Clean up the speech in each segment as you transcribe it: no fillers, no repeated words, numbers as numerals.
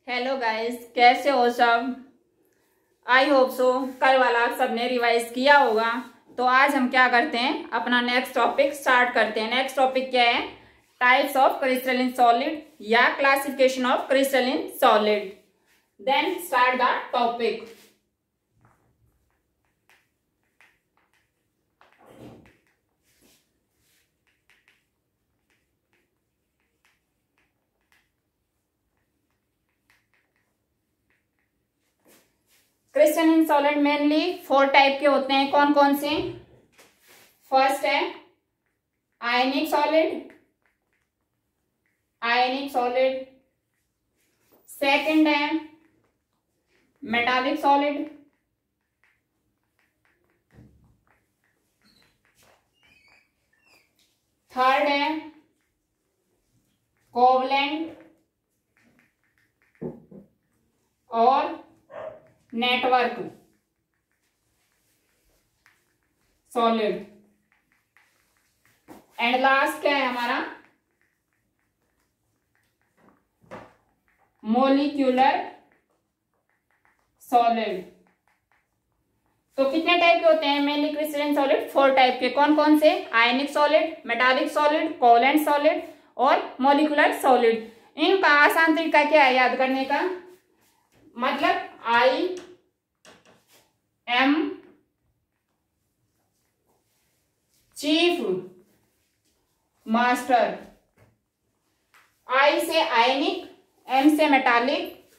Hello guys, कैसे हो सब। आई होप सो कल वाला सबने रिवाइज किया होगा। तो आज हम क्या करते हैं, अपना नेक्स्ट टॉपिक स्टार्ट करते हैं। नेक्स्ट टॉपिक क्या है? टाइप्स ऑफ क्रिस्टलिन सॉलिड या classification of crystalline solid. Then start the topic. Crystalline solid mainly 4 type के होते हैं। कौन कौन से? फर्स्ट है ionic solid, ionic solid. Second है मेटालिक सॉलिड। थर्ड है कोवलेंट और नेटवर्क सॉलिड। एंड लास्ट क्या है हमारा? Molecular solid. तो कितने टाइप के होते हैं मेनली क्रिस्टलिन सॉलिड? 4 टाइप के। कौन कौन से? आयनिक solid, metallic solid, covalent solid और मोलिकुलर सॉलिड। इनका आसान तरीका क्या है याद करने का? मतलब आई एम चीफ मास्टर। आई से आयनिक, एम से मेटालिक,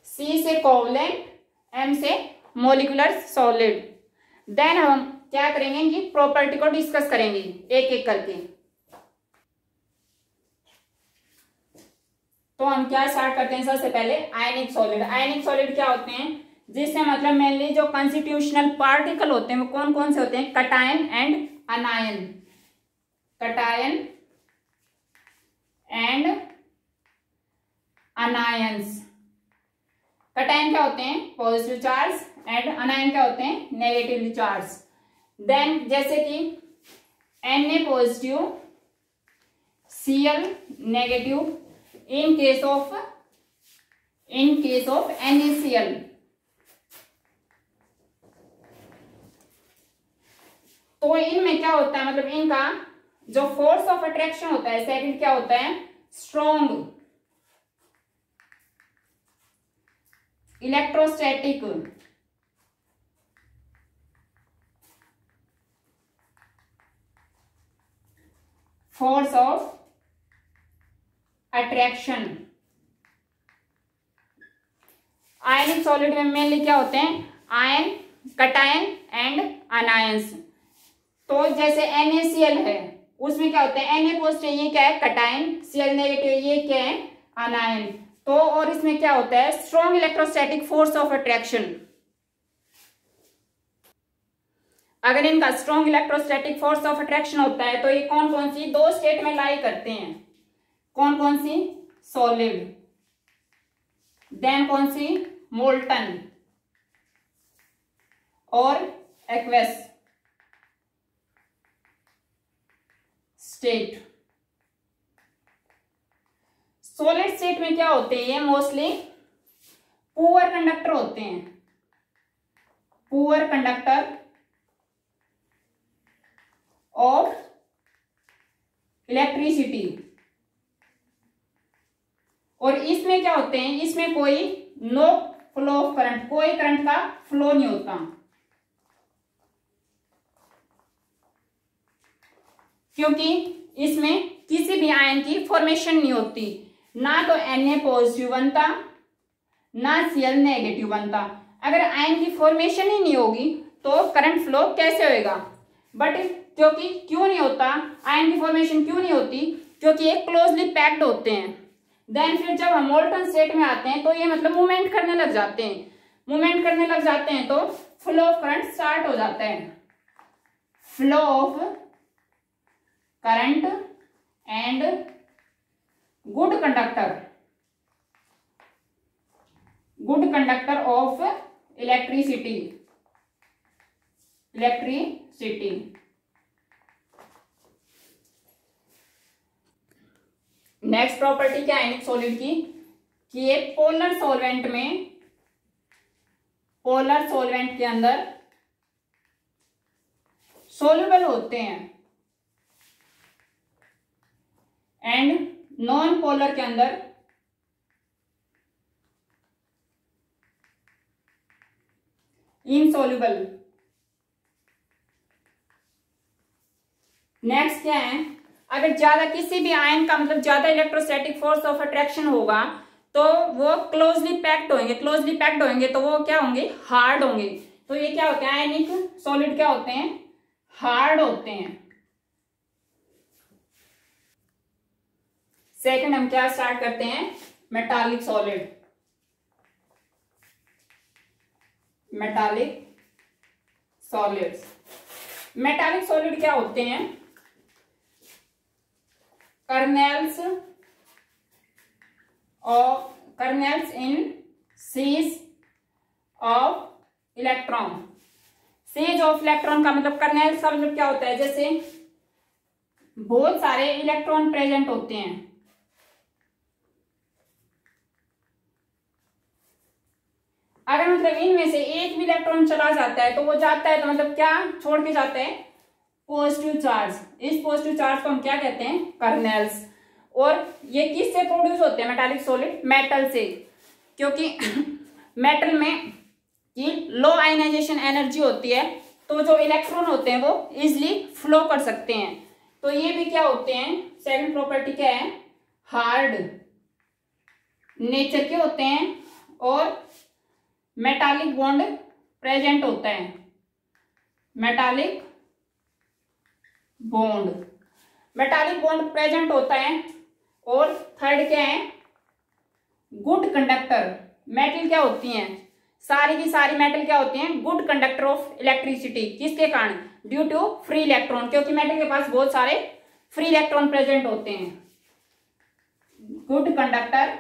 सी से कोवलेंट, एम से मोलिकुलर सॉलिड। देन हम क्या करेंगे, इनकी प्रॉपर्टी को डिस्कस करेंगे एक एक करके। तो हम क्या स्टार्ट करते हैं? सबसे पहले आयनिक सॉलिड। आयनिक सॉलिड क्या होते हैं? जिससे मतलब मेनली जो कॉन्स्टिट्यूशनल पार्टिकल होते हैं वो कौन कौन से होते हैं? Cation and अनायन। Cation and anions. Cation क्या होते हैं? Positive charge. एंड अनायन क्या होते हैं? Negatively charge. देन जैसे कि Na positive, Cl negative in case of NaCl। तो इनमें क्या होता है, मतलब इनका जो फोर्स ऑफ अट्रैक्शन होता है, सेकंड क्या होता है? Strong electrostatic force of attraction. Ionic solid में मेनली क्या होते हैं? Ion, cation and anions. तो जैसे NaCl है उसमें क्या होते हैं? Na पॉजिटिव ये क्या है? कटायन, Cl नेगेटिव ये क्या है? अनायन। तो और इसमें क्या होता है? Strong electrostatic force of attraction. अगर इनका strong electrostatic force of attraction होता है तो ये कौन कौन सी 2 स्टेट में लाई करते हैं? कौन कौन सी? सॉलिड। देन कौन सी? मोल्टन और एक्वेस स्टेट। सॉलिड स्टेट में क्या होते हैं? ये मोस्टली पुअर कंडक्टर होते हैं। Poor conductor of electricity. और इसमें क्या होते हैं? इसमें कोई नो फ्लो ऑफ करंट, कोई करंट का फ्लो नहीं होता, क्योंकि इसमें किसी भी आयन की फॉर्मेशन नहीं होती। ना तो Na पॉजिटिव बनता, ना Cl नेगेटिव बनता। अगर आयन की फॉर्मेशन ही नहीं होगी तो करंट फ्लो कैसे होएगा? बट क्योंकि क्यों नहीं होता, आयन की फॉर्मेशन क्यों नहीं होती? क्योंकि ये क्लोजली पैक्ड होते हैं। देन फिर जब हम मोल्टन स्टेट में आते हैं तो ये मतलब मूवमेंट करने लग जाते हैं। मूवमेंट करने लग जाते हैं तो फ्लो ऑफ करंट स्टार्ट हो जाता है। Flow of current and good conductor of electricity. Next property क्या है आयनिक सॉलिड की? कि ये पोलर सॉल्वेंट के अंदर सोल्यूबल होते हैं एंड नॉन पोलर के अंदर इनसोल्यूबल। नेक्स्ट क्या है, अगर ज्यादा किसी भी आयन का मतलब ज्यादा इलेक्ट्रोस्टैटिक फोर्स ऑफ अट्रैक्शन होगा तो वो क्लोजली पैक्ड होंगे तो वो क्या होंगे, हार्ड होंगे। तो ये क्या होते हैं, आयनिक सॉलिड क्या होते हैं, हार्ड होते हैं। सेकंड हम क्या स्टार्ट करते हैं, मेटालिक सॉलिड। मेटालिक सॉलिड क्या होते हैं, kernels in seas of electron. Seas of electron का मतलब, कर्नेल्स का मतलब क्या होता है, जैसे बहुत सारे इलेक्ट्रॉन प्रेजेंट होते हैं। अगर मतलब इनमें से एक भी इलेक्ट्रॉन चला जाता है तो वो जाता है तो मतलब क्या छोड़ के जाता है, पॉजिटिव चार्ज। इस पॉजिटिव चार्ज को हम क्या कहते हैं, कर्नेल्स। और ये किससे प्रोड्यूस होते हैं मेटालिक सॉलिड, मेटल से, क्योंकि मेटल में की लो आयनाइजेशन एनर्जी होती है तो जो इलेक्ट्रॉन होते हैं वो इजिली फ्लो कर सकते हैं। तो ये भी क्या होते हैं, सेकंड प्रॉपर्टी क्या है, हार्ड नेचर के होते हैं और मेटालिक बॉन्ड प्रेजेंट होता है, मेटालिक बॉन्ड प्रेजेंट होता है। और थर्ड क्या है, गुड कंडक्टर। मेटल क्या होती हैं, सारी की सारी मेटल क्या होती हैं, गुड कंडक्टर ऑफ इलेक्ट्रिसिटी। किसके कारण, ड्यू टू फ्री इलेक्ट्रॉन, क्योंकि मेटल के पास बहुत सारे फ्री इलेक्ट्रॉन प्रेजेंट होते हैं। Good conductor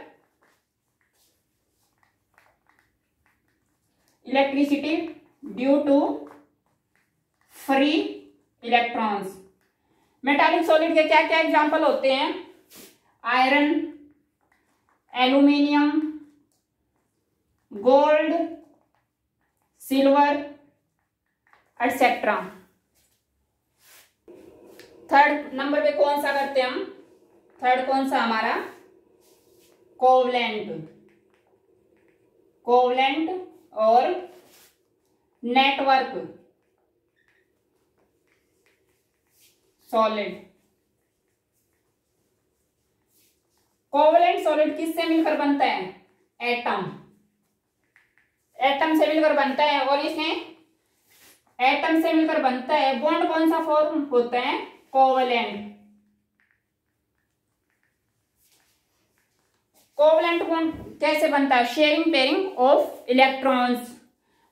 electricity due to free electrons. Metallic solid के क्या क्या एग्जांपल होते हैं, iron, aluminium, gold, silver etcetera. Third number पे कौन सा करते हैं हम, थर्ड कौन सा हमारा, कोवलेंट और नेटवर्क सॉलिड। कोवलेंट सॉलिड किससे मिलकर बनता है, एटम से मिलकर बनता है। और इसमें एटम से मिलकर बनता है, बॉन्ड कौन सा फॉर्म होता है, कोवलेंट। कोवलेंट बॉन्ड कैसे बनता है, शेयरिंग पेयरिंग ऑफ इलेक्ट्रॉन्स।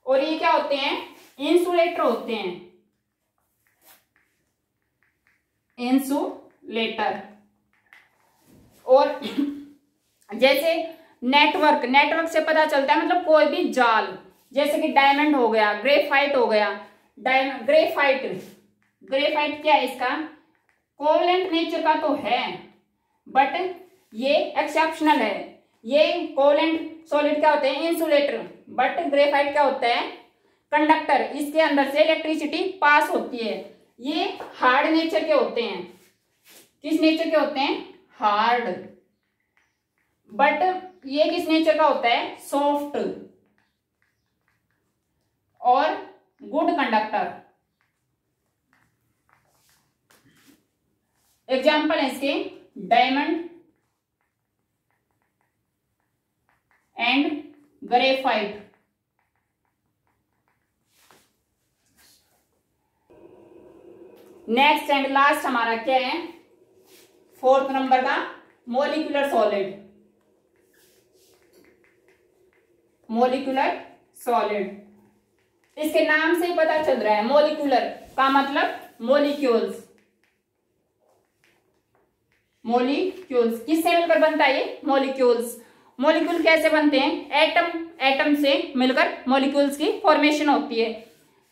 और ये क्या होते हैं, इंसुलेटर होते हैं, इंसुलेटर। और जैसे नेटवर्क से पता चलता है, मतलब कोई भी जाल, जैसे कि डायमंड हो गया, ग्रेफाइट हो गया। ग्रेफाइट क्या है, इसका कोवलेंट नेचर का तो है बट ये एक्सेप्शनल है। ये कोवलेंट सॉलिड क्या होते हैं, इंसुलेटर, बट ग्रेफाइट क्या होता है, कंडक्टर। इसके अंदर से इलेक्ट्रिसिटी पास होती है। ये हार्ड नेचर के होते हैं, किस नेचर के होते हैं, हार्ड। बट ये किस नेचर का होता है, सॉफ्ट और गुड कंडक्टर। एग्जाम्पल है इसके, diamond and graphite. Next and last हमारा क्या है, फोर्थ नंबर का, मोलिकुलर सॉलिड। इसके नाम से ही पता चल रहा है, मोलिकुलर का मतलब मोलिक्यूल्स किससे मिलकर बनता है ये, मोलिक्यूल कैसे बनते हैं, एटम से मिलकर मोलिक्यूल्स की फॉर्मेशन होती है।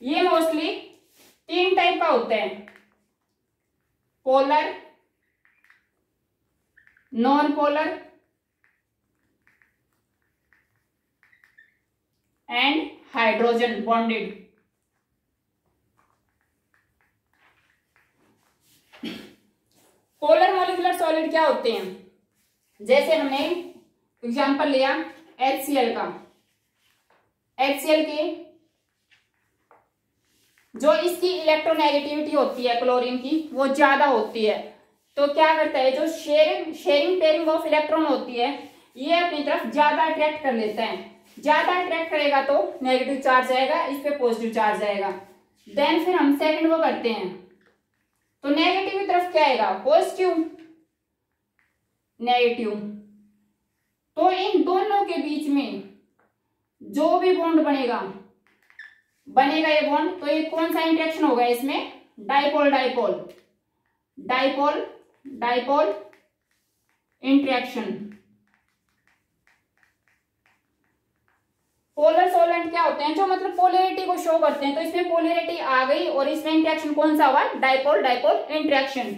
ये मोस्टली 3 टाइप का होता है, polar, non polar and hydrogen bonded. Polar molecular solid क्या होते हैं? जैसे हमने एग्जांपल लिया HCl का। HCl के जो इसकी इलेक्ट्रोनेगेटिविटी होती है क्लोरीन की वो ज्यादा होती है, तो क्या करता है, जो शेयरिंग पेयरिंग ऑफ इलेक्ट्रॉन होती है ये अपनी तरफ ज्यादा अट्रैक्ट कर लेता है। ज्यादा अट्रैक्ट करेगा तो नेगेटिव चार्ज आएगा, इस पे पॉजिटिव चार्ज आएगा। देन फिर हम सेकंड वो करते हैं, तो नेगेटिव की तरफ क्या आएगा, पॉजिटिव नेगेटिव। तो इन दोनों के बीच में जो भी बॉन्ड बनेगा ये बॉन्ड, तो ये कौन सा इंटरेक्शन होगा इसमें, dipole dipole dipole dipole interaction. Polar solvent क्या होते हैं, जो मतलब पोलैरिटी को शो करते हैं, तो इसमें पोलैरिटी आ गई और इसमें इंटरेक्शन कौन सा हुआ, डाइपोल डाइपोल इंटरेक्शन।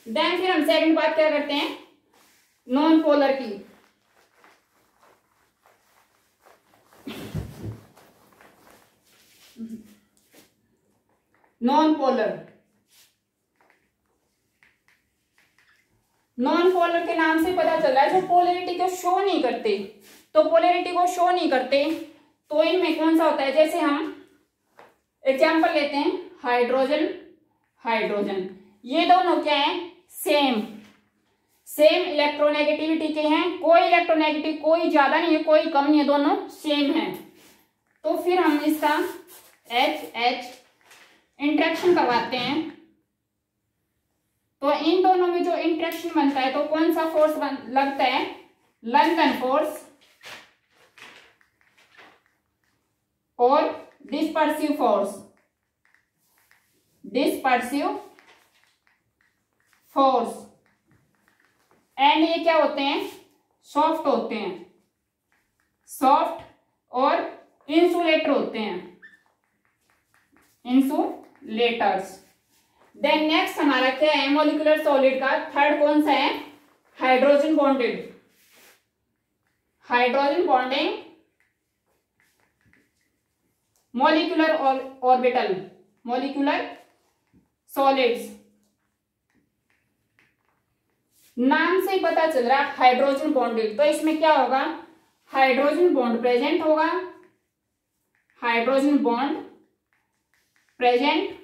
देन फिर हम सेकंड बात क्या करते हैं, नॉन पोलर की। नॉन पोलर के नाम से पता चला है जो पोलैरिटी को शो नहीं करते, तो पोलैरिटी को शो नहीं करते तो इनमें कौन सा होता है, जैसे हम एग्जांपल लेते हैं हाइड्रोजन हाइड्रोजन, ये दोनों क्या है, सेम इलेक्ट्रोनेगेटिविटी के हैं, कोई इलेक्ट्रोनेगेटिव कोई ज्यादा नहीं है कोई कम नहीं है, दोनों सेम है। तो फिर हम इसका H इंटरेक्शन करवाते हैं, तो इन दोनों में जो इंटरेक्शन बनता है तो कौन सा फोर्स लगता है, लंदन फोर्स और डिस्पर्सिव फोर्स। एंड ये क्या होते हैं, सॉफ्ट होते हैं, सॉफ्ट और इंसुलेटर होते हैं, इंसुलेटर्स। देन नेक्स्ट हमारा क्या है, मॉलिक्यूलर सॉलिड का थर्ड कौन सा है, hydrogen bonded. Hydrogen bonding molecular orbital, molecular solids. नाम से ही पता चल रहा है हाइड्रोजन बॉन्डेड, तो इसमें क्या होगा, हाइड्रोजन बॉन्ड प्रेजेंट होगा, हाइड्रोजन बॉन्ड प्रेजेंट।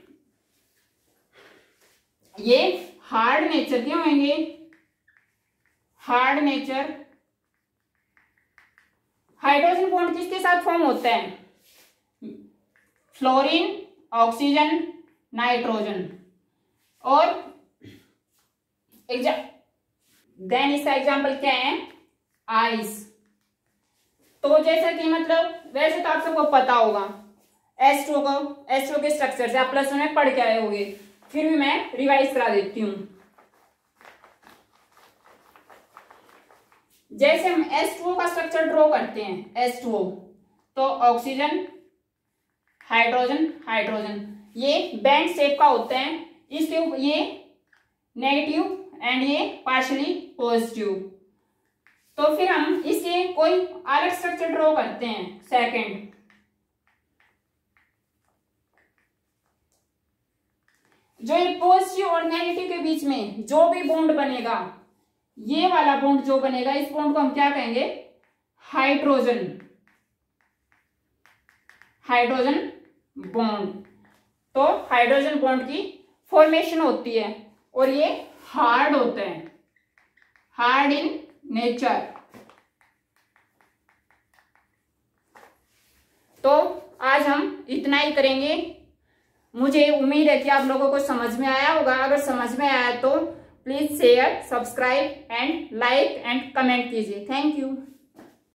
ये हार्ड नेचर के होंगे, हार्ड नेचर। हाइड्रोजन बॉन्ड किसके साथ फॉर्म होता है, फ्लोरीन ऑक्सीजन नाइट्रोजन। और देन इसका एग्जाम्पल क्या है, आइस। तो जैसा कि मतलब वैसे तो आप सबको पता होगा H2O के स्ट्रक्चर से आप प्लस में पढ़ के आए होंगे, फिर भी मैं रिवाइज करा देती हूँ। जैसे हम H2O का स्ट्रक्चर ड्रॉ करते हैं, H2O तो ऑक्सीजन हाइड्रोजन हाइड्रोजन, ये बैंड शेप का होता है, इसके ये नेगेटिव एंड ये पार्शियली पॉजिटिव। तो फिर हम इसके कोई अलग स्ट्रक्चर ड्रॉ करते हैं, सेकंड। जो ये पॉजिटिव और नेगेटिव के बीच में जो भी बॉन्ड बनेगा, ये वाला बॉन्ड जो बनेगा, इस बॉन्ड को हम क्या कहेंगे, हाइड्रोजन बॉन्ड। तो हाइड्रोजन बॉन्ड की फॉर्मेशन होती है और ये हार्ड होते हैं, हार्ड इन नेचर। तो आज हम इतना ही करेंगे। मुझे उम्मीद है कि आप लोगों को समझ में आया होगा। अगर समझ में आया तो please share, subscribe and like and comment कीजिए। Thank you.